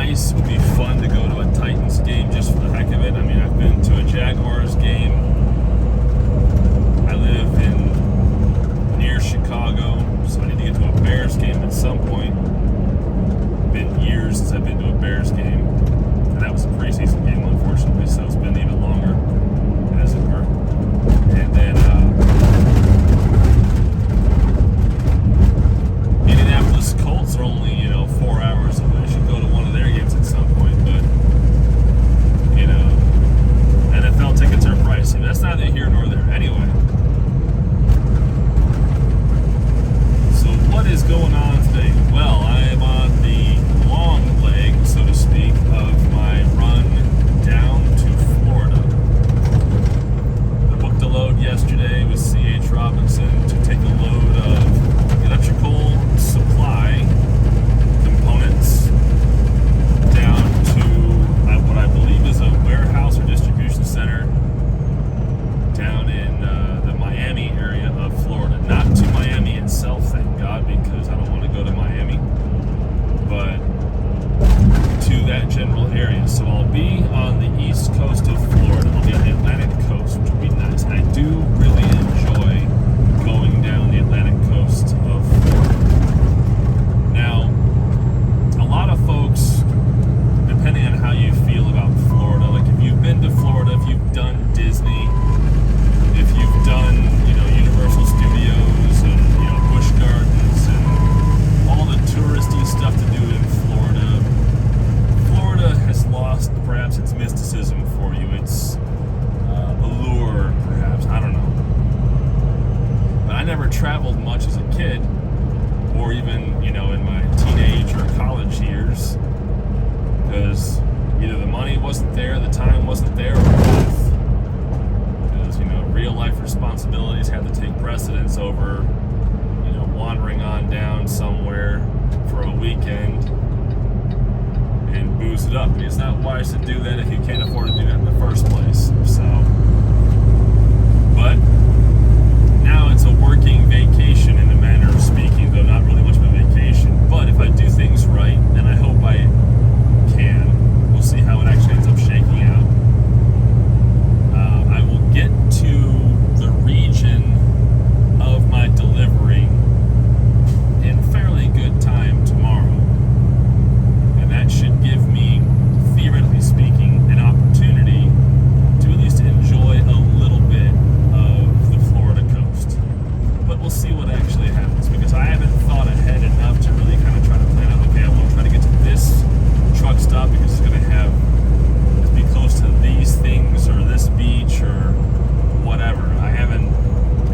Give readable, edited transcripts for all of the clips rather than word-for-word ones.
nice. It would be fun to go to a Titans game just for the heck of it. I mean, I've been to a Jaguars game. I live near Chicago, so I need to get to a Bears game at some point. It's been years since I've been to a Bears game, and that was a preseason game, unfortunately, so it's been even longer, as it were. And then Indianapolis Colts are only 4 hours away. I should go to one of their games at some point, but NFL tickets are pricey. That's neither here nor there. Anyway, so what is going on today? Well, I am on the long leg, so to speak, of my run down to Florida. I booked a load yesterday with C.H. Robinson to take a load of electrical supply components down to what I believe is a warehouse or distribution center down in the Miami area of Florida. Not to Miami itself, thank God, because I don't want to go to Miami, but to that general area. So I'll be on the east coast of Florida. I'll be on the Atlantic coast, which would be nice. And I do really enjoy going down the Atlantic coast of Florida. Now, a lot of folks, depending on how you feel about Florida, like if you've been to Florida, if you've done Disney, if you've done, Universal Studios and, Busch Gardens and all the touristy stuff to do in Florida, Florida has lost perhaps its mysticism for you, its allure, perhaps, I don't know. But I never traveled much as a kid, or even, in my teenage or college years, because either the money wasn't there, the time wasn't there, or both. Because, real life responsibilities had to take precedence over, wandering on down somewhere for a weekend and booze it up. It's not wise to do that if you can't afford to do that in the first place. So, but now it's a working vacation in a manner of speaking, though not really much of a vacation. But if I do things right, and I hope I can, we'll see how it actually ends up shaking out. I will get to the region of my delivery in fairly good time tomorrow. And that should give me, theoretically speaking, an opportunity to at least enjoy a little bit of the Florida coast. But we'll see what actually happens, because I haven't thought ahead enough to really kind of try to plan out, okay, I want to try to get to this truck stop because it's going to be close to these things or this beach or whatever. I haven't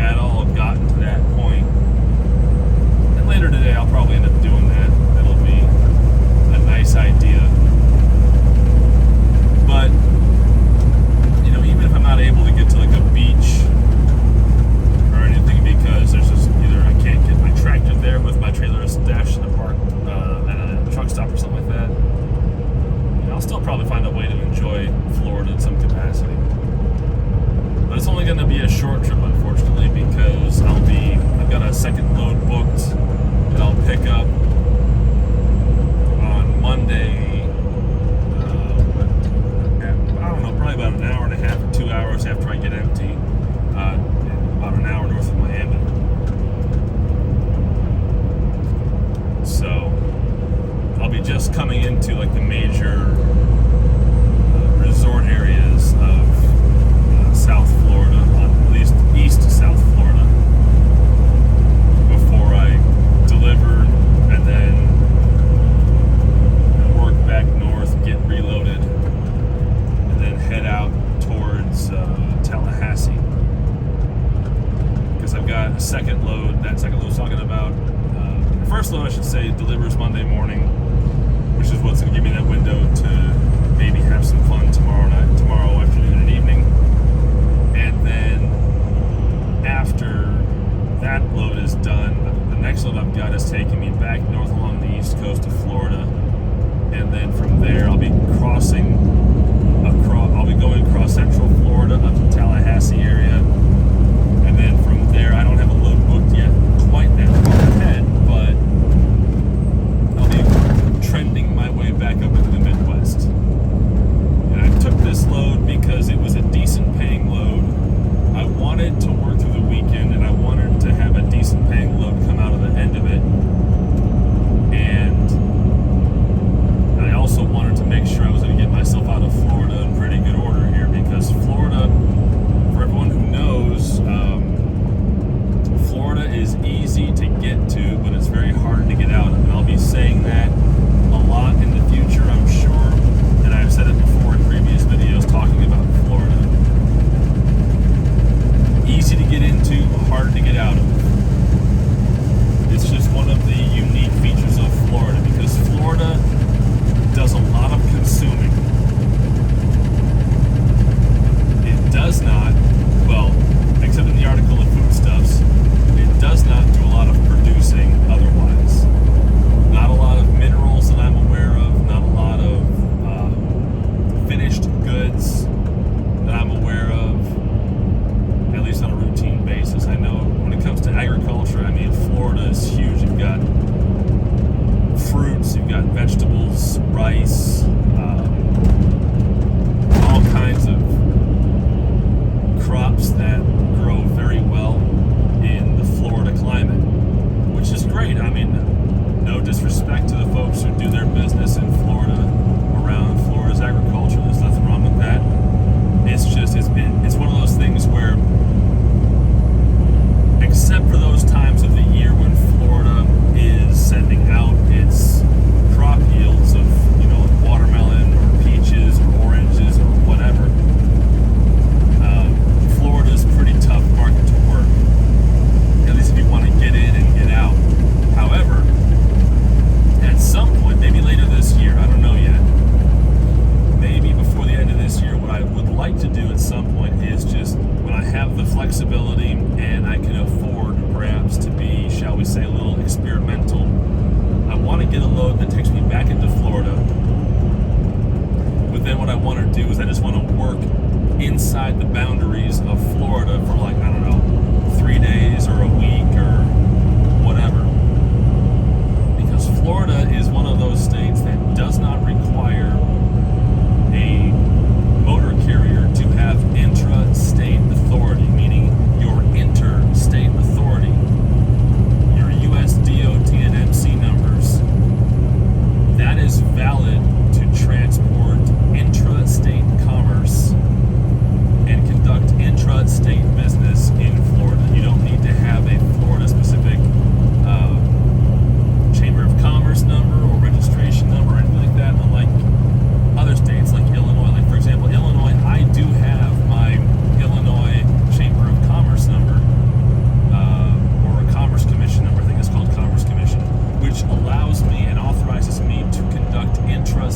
at all gotten to that point. And later today I'll probably end up doing that. That'll be a nice idea. But, even if I'm not able to get to like a beach or anything, because there's just either I can't get my tractor there with my trailer stashed in the park at a truck stop or something like that, I'll still probably find a way to enjoy Florida in some capacity. But it's only going to be a short trip, unfortunately, because I've got a second load booked that I'll pick up on Monday. I don't know, probably about an hour and a half or 2 hours after I get empty. About an hour north of Miami. So I'll be just coming into like the major resort areas of South Florida, at least east to South Florida, before I deliver and then work back north, get reloaded, and then head out towards Tallahassee. Because I've got a second load, that second load I was talking about. The first load, I should say, delivers Monday morning, which is what's going to give me that window to maybe have some fun tomorrow afternoon and evening. And then after that load is done, the next load I've got is taking me back north along the east coast of Florida. And then from there, I'll be going across central Florida up to Tallahassee area. And then from there, I don't have a load booked yet quite that far ahead, but I'll be trending my way back up into the got vegetables, rice, all kinds of crops that grow very well in the Florida climate, which is great. I mean, no disrespect to the folks who do their business in Florida, around Florida's agriculture. There's nothing wrong with that. It's just, it's one of those things where, except for those times of the year when Florida is sending out its crop yields of, watermelon or peaches or oranges or whatever, Florida's a pretty tough market to work, at least if you want to get in and get out. However, at some point, maybe later this year, I don't know yet, maybe before the end of this year, what I would like to do at some point is just, when I have the flexibility and I can afford perhaps to be, shall we say, a little experimental, I want to get a load that takes me back into Florida. But then what I want to do is I just want to work inside the boundaries of Florida for 3 days or a week or whatever. Because Florida is one of those states that does not require a motor carrier to have intra-state authority, meaning your interstate authority, your US DOT and MC numbers. That is valid to transport intra-state commerce and conduct intra-state business in Florida. You don't need to have a Florida-specific Chamber of Commerce number or registration number or anything like that, unlike other states like Illinois. Like, for example, Illinois, I do have my Illinois Chamber of Commerce number, or a Commerce Commission number. I think it's called Commerce Commission, which allows me and authorizes me to conduct intra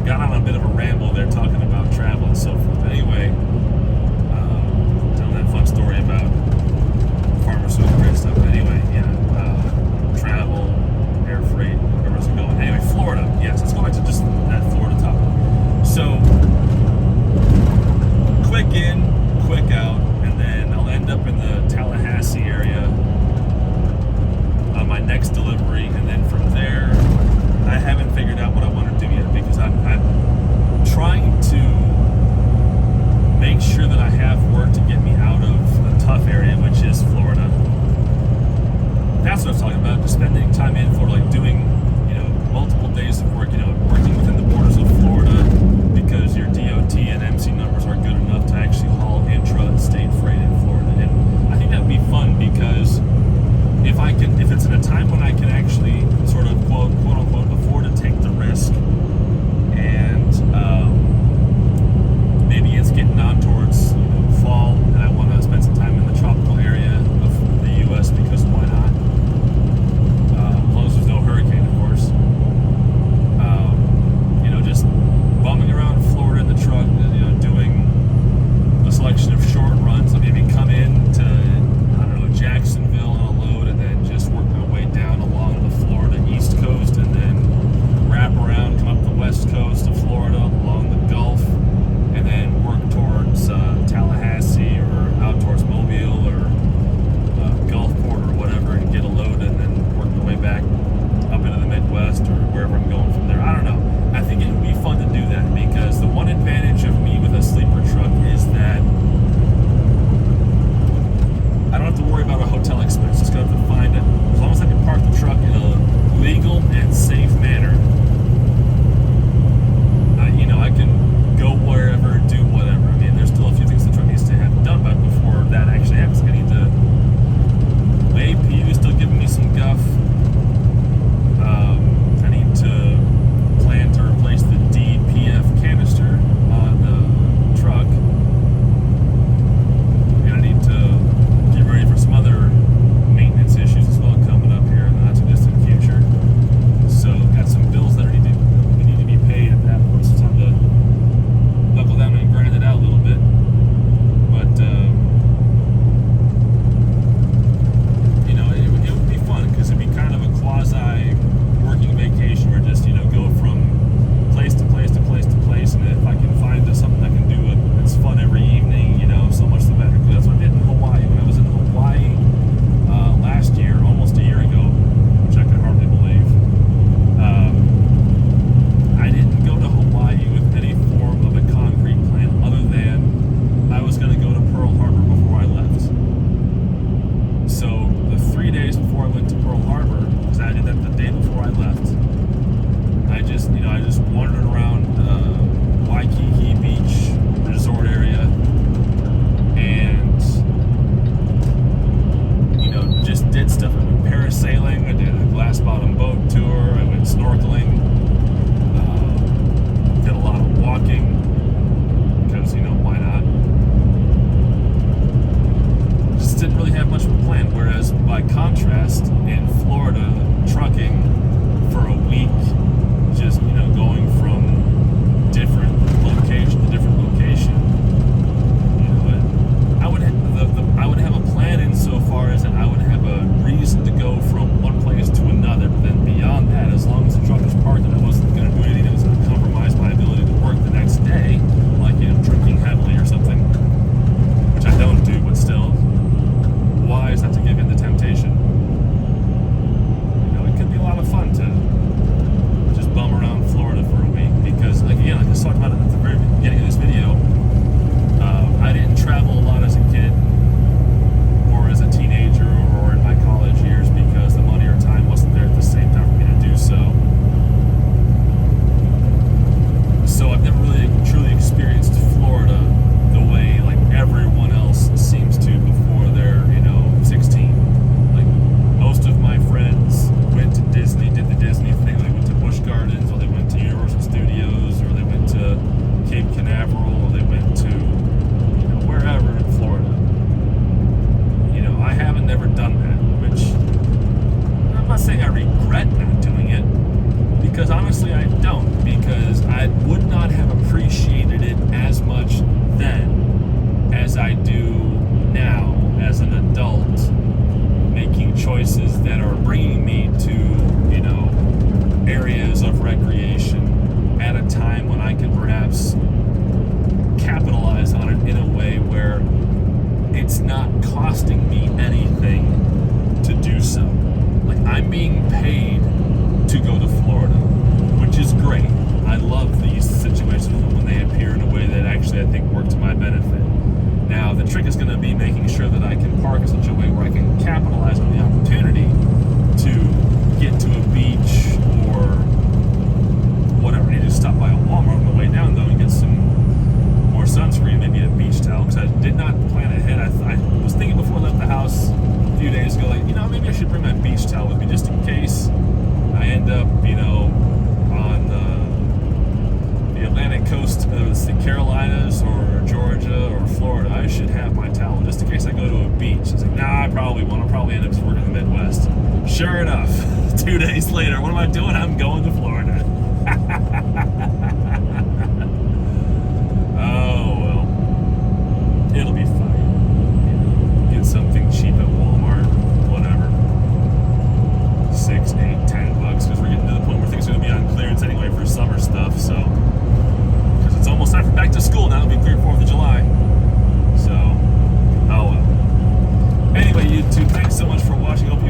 got on a bit of a ramble there talking about travel and so forth. Anyway, telling that fun story about pharmaceutical grade stuff. But anyway, travel, air freight, where was it going? Anyway, Florida. Yes, let's go back to just that Florida topic. So, quick in, quick out, and then I'll end up in the Tallahassee area on my next delivery, and then from there, I haven't figured out what I want to do yet because I'm trying to make sure that I have work to get me out of a tough area, which is Florida. That's what I was talking about, just spending time in Florida, like doing, multiple days of work, working with an being paid to go to Florida, which is great. I love these situations when they appear in a way that actually I think work to my benefit. Now, the trick is going to be making sure that I can park in such a way where I can capitalize on the opportunity to get to a beach or whatever. I need to stop by a Walmart on the way down, though, and get some more sunscreen, maybe a beach towel, because I did not plan ahead. I was thinking before I left the house a few days ago, like, maybe I should bring my beach towel with me just in case I end up, on the Atlantic coast, whether it's the Carolinas or Georgia or Florida. I should have my towel just in case I go to a beach. It's like, nah, I probably won't. I'll probably end up just working in the Midwest. Sure enough, 2 days later, what am I doing? I'm going to Florida. Oh, well. It'll be fine. Get something cheap at Walmart, whatever. $6, $8, $10, because we're getting to the point where things are going to be on clearance anyway for summer stuff, so. Because it's almost time for back to school now. It'll be 3rd, 4th of July. So, oh well. Anyway, YouTube, thanks so much for watching. Hope